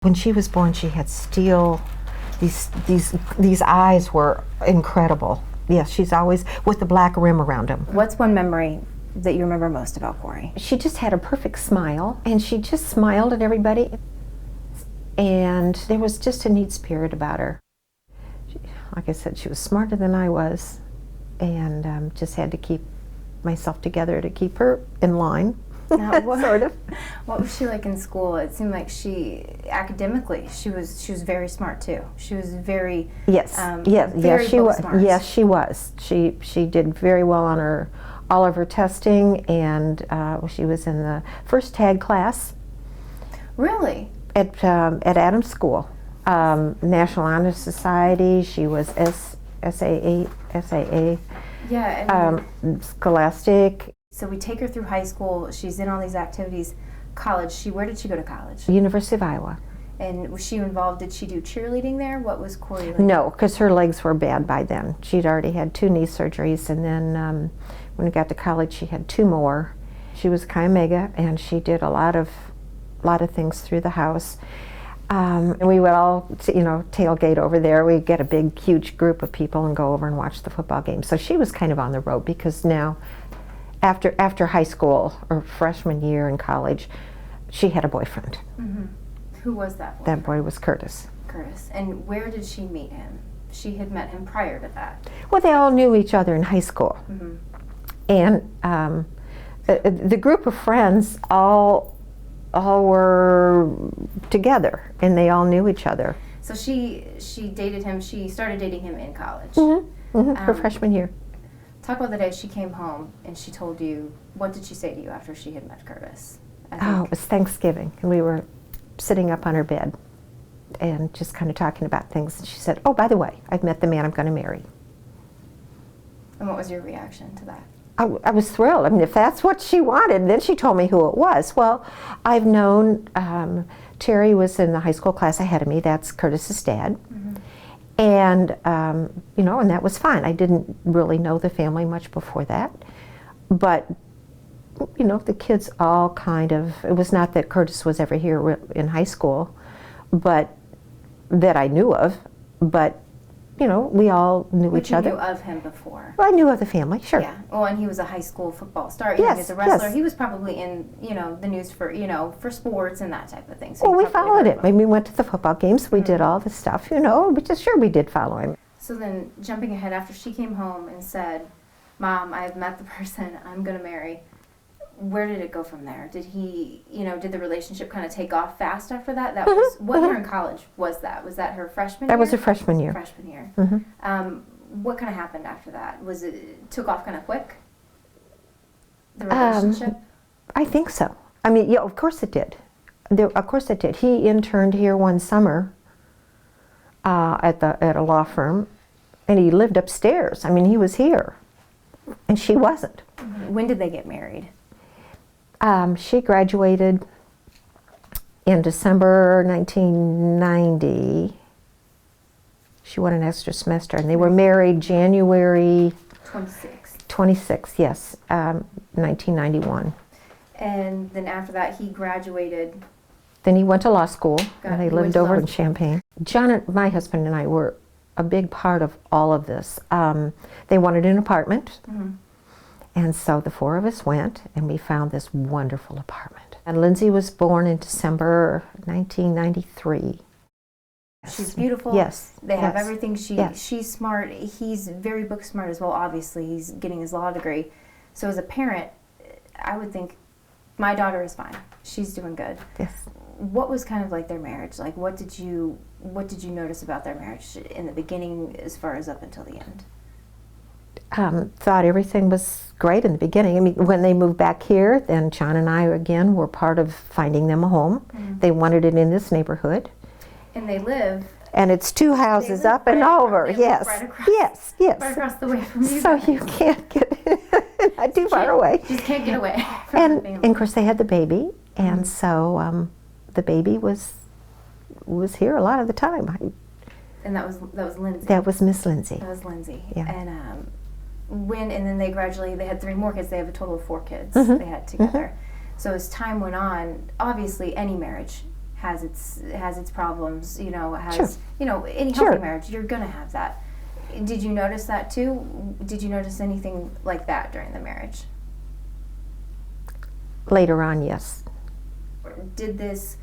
When she was born, she had steel, these eyes were incredible. Yes, she's always with the black rim around them. What's one memory that you remember most about Cory? She just had a perfect smile, and she just smiled at everybody. And there was just a neat spirit about her. Like I said, she was smarter than I was, and just had to keep myself together to keep her in line. Now, Sort of. What was she like in school? It seemed like academically, she was very smart too. She was very yes, she was. Smart. Yes, she was. She did very well on all of her testing, and she was in the first tag class. Really? At Adams School, National Honor Society. She was SAA. Yeah. Scholastic. So we take her through high school. She's in all these activities. College. Where did she go to college? University of Iowa. And was she involved? Did she do cheerleading there? What was Cory like? No, because her legs were bad by then. She'd already had 2 knee surgeries, and then when we got to college, she had 2 more. She was Chi Omega, and she did a lot of things through the house. And we would all, tailgate over there. We'd get a big, huge group of people and go over and watch the football game. So she was kind of on the road, because now, after high school or freshman year in college, she had a boyfriend. Mm-hmm. Who was that boy? That boy was Curtis. Curtis. And where did she meet him? She had met him prior to that. Well, they all knew each other in high school. Mm-hmm. And the group of friends all were together, and they all knew each other. So she dated him. She started dating him in college. Mm-hmm. Mm-hmm. Her freshman year. Talk about the day she came home and she told you. What did she say to you after she had met Curtis? Oh, it was Thanksgiving, and we were sitting up on her bed and just kind of talking about things. And she said, "Oh, by the way, I've met the man I'm going to marry." And what was your reaction to that? I was thrilled. I mean, if that's what she wanted. Then she told me who it was. Well, I've known, Terry was in the high school class ahead of me. That's Curtis's dad. Mm-hmm. And, and that was fine. I didn't really know the family much before that. But, the kids all kind of, it was not that Curtis was ever here in high school, but that I knew of, but we all knew each other. You knew of him before? Well, I knew of the family, sure. Yeah. Well, and he was a high school football star. Yes, As a wrestler, yes. He was probably in, the news for, for sports and that type of thing. So we followed it. We went to the football games. We did all the stuff, we did follow him. So then, jumping ahead, after she came home and said, "Mom, I have met the person I'm going to marry," where did it go from there? Did he, did the relationship kind of take off fast after that? That was, what year in college was that? Was that her freshman year? That was her freshman year. Freshman year. Mm-hmm. What kind of happened after that? Was it took off kind of quick? The relationship? I think so. I mean, yeah, of course it did. Of course it did. He interned here one summer at a law firm, and he lived upstairs. I mean, he was here, and she wasn't. When did they get married? She graduated in December 1990. She won an extra semester, and they were married January 26th, yes, 1991. And then after that, he graduated. Then he went to law school, and they lived over in Champaign. John, my husband, and I were a big part of all of this. They wanted an apartment. Mm-hmm. And so the 4 of us went, and we found this wonderful apartment. And Lindsay was born in December 1993. She's beautiful. Yes. They have everything. She's smart. He's very book smart as well, obviously. He's getting his law degree. So as a parent, I would think, my daughter is fine. She's doing good. Yes. What was kind of like their marriage? Like, what did you notice about their marriage in the beginning as far as up until the end? Thought everything was great in the beginning. I mean, when they moved back here, then John and I, again, were part of finding them a home. Mm-hmm. They wanted it in this neighborhood. And they live... And it's 2 houses up and over, yes. Yes. Right across the way from you. So you can't get not too far away. Just can't get away from the family. And of course they had the baby, and so the baby was here a lot of the time. And that was Lindsay. That was Miss Lindsay. That was Lindsay. Yeah. And and then they had 3 more kids. They have a total of 4 kids. Mm-hmm. They had together. Mm-hmm. So as time went on, obviously any marriage has its problems, you know, Sure. you know, any Sure. healthy marriage, you're gonna have that. Did you notice that too? Did you notice anything like that during the marriage? Later on, yes. Did this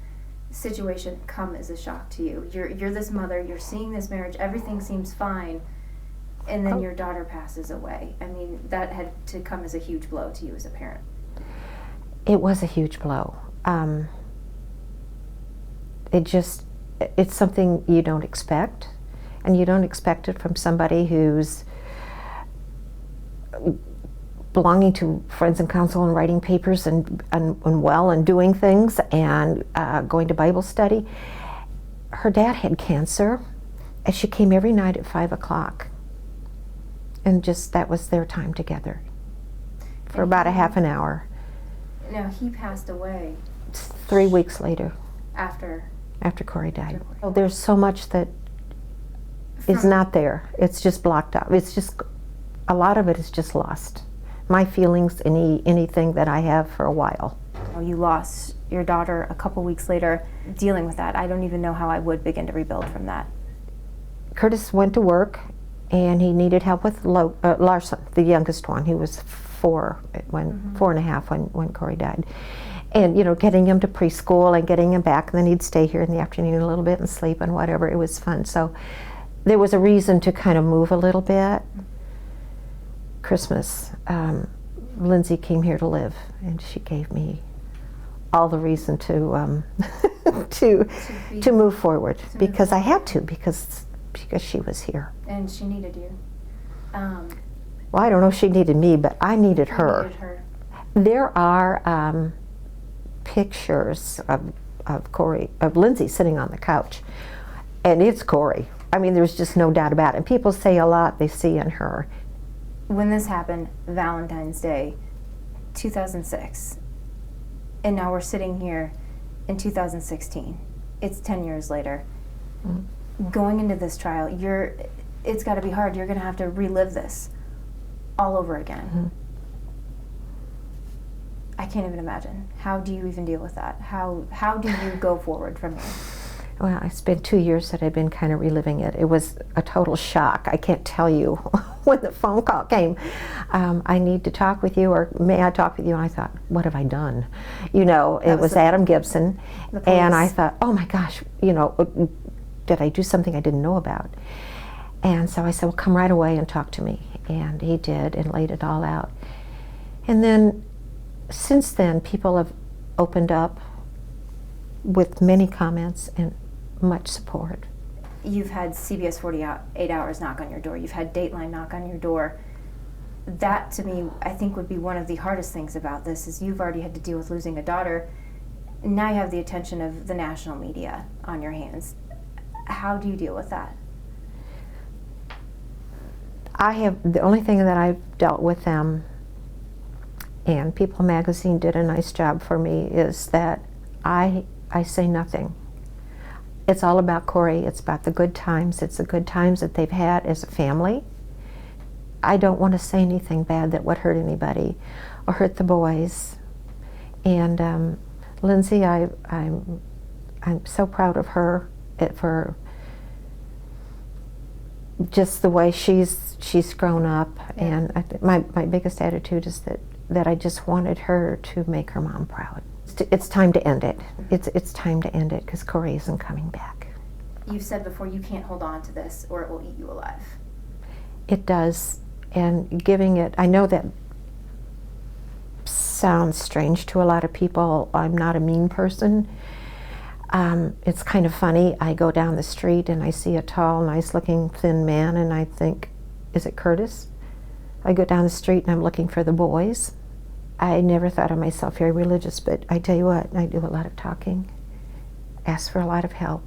situation come as a shock to you? You're this mother, you're seeing this marriage, everything seems fine, and then your daughter passes away. I mean, that had to come as a huge blow to you as a parent. It was a huge blow. It's something you don't expect, and you don't expect it from somebody who's belonging to Friends and Counsel and writing papers and doing things and going to Bible study. Her dad had cancer, and she came every night at 5 o'clock. And just that was their time together for about a half an hour. Now, he passed away 3 weeks later, after Cory died. After Cory. Oh, there's so much that is not there. It's just blocked up. It's just, a lot of it is just lost. My feelings, anything that I have for a while. You lost your daughter a couple weeks later. Dealing with that, I don't even know how I would begin to rebuild from that. Curtis went to work, and he needed help with Larson, the youngest one. He was 4 and a half when Cory died. And, you know, getting him to preschool and getting him back, and then he'd stay here in the afternoon a little bit and sleep and whatever. It was fun. So there was a reason to kind of move a little bit. Christmas, Lindsay came here to live, and she gave me all the reason to to move forward, because I had to, because she was here. And she needed you. Well, I don't know if she needed me, but I needed her. Needed her. There are pictures of Lindsay sitting on the couch, and it's Cory. I mean, there's just no doubt about it. And people say a lot they see in her. When this happened, Valentine's Day, 2006, and now we're sitting here in 2016. It's 10 years later. Mm-hmm. Going into this trial, it's got to be hard. You're going to have to relive this all over again. Mm-hmm. I can't even imagine. How do you even deal with that? How do you go forward from here? Well, it's been 2 years that I've been kind of reliving it. It was a total shock. I can't tell you when the phone call came. I need to talk with you, or may I talk with you? And I thought, what have I done? You know, it was Adam Gibson. And I thought, oh my gosh, you know, did I do something I didn't know about? And so I said, well, come right away and talk to me. And he did, and laid it all out. And then, since then, people have opened up with many comments and much support. You've had CBS 48 Hours knock on your door. You've had Dateline knock on your door. That, to me, I think would be one of the hardest things about this, is you've already had to deal with losing a daughter. Now you have the attention of the national media on your hands. How do you deal with that? The only thing that I've dealt with them, and People Magazine did a nice job for me, is that I say nothing. It's all about Cory. It's about the good times. It's the good times that they've had as a family. I don't want to say anything bad that would hurt anybody or hurt the boys. And Lindsay, I'm so proud of her for just the way she's grown up. Yeah. And my biggest attitude is that I just wanted her to make her mom proud. It's time to end it. It's time to end it, because Cory isn't coming back. You've said before you can't hold on to this or it will eat you alive. It does. And giving it, I know that sounds strange to a lot of people. I'm not a mean person. It's kind of funny. I go down the street and I see a tall, nice-looking, thin man, and I think, is it Curtis? I go down the street and I'm looking for the boys. I never thought of myself very religious, but I tell you what, I do a lot of talking, ask for a lot of help.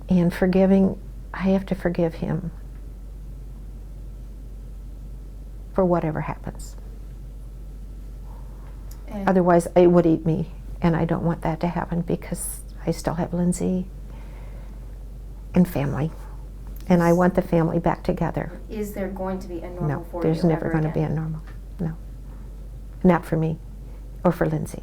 And forgiving, I have to forgive him for whatever happens. And otherwise, it would eat me, and I don't want that to happen, because I still have Lindsay and family, and I want the family back together. Is there going to be a normal for you? No, there's never going to be a normal. No. Not for me or for Lindsay.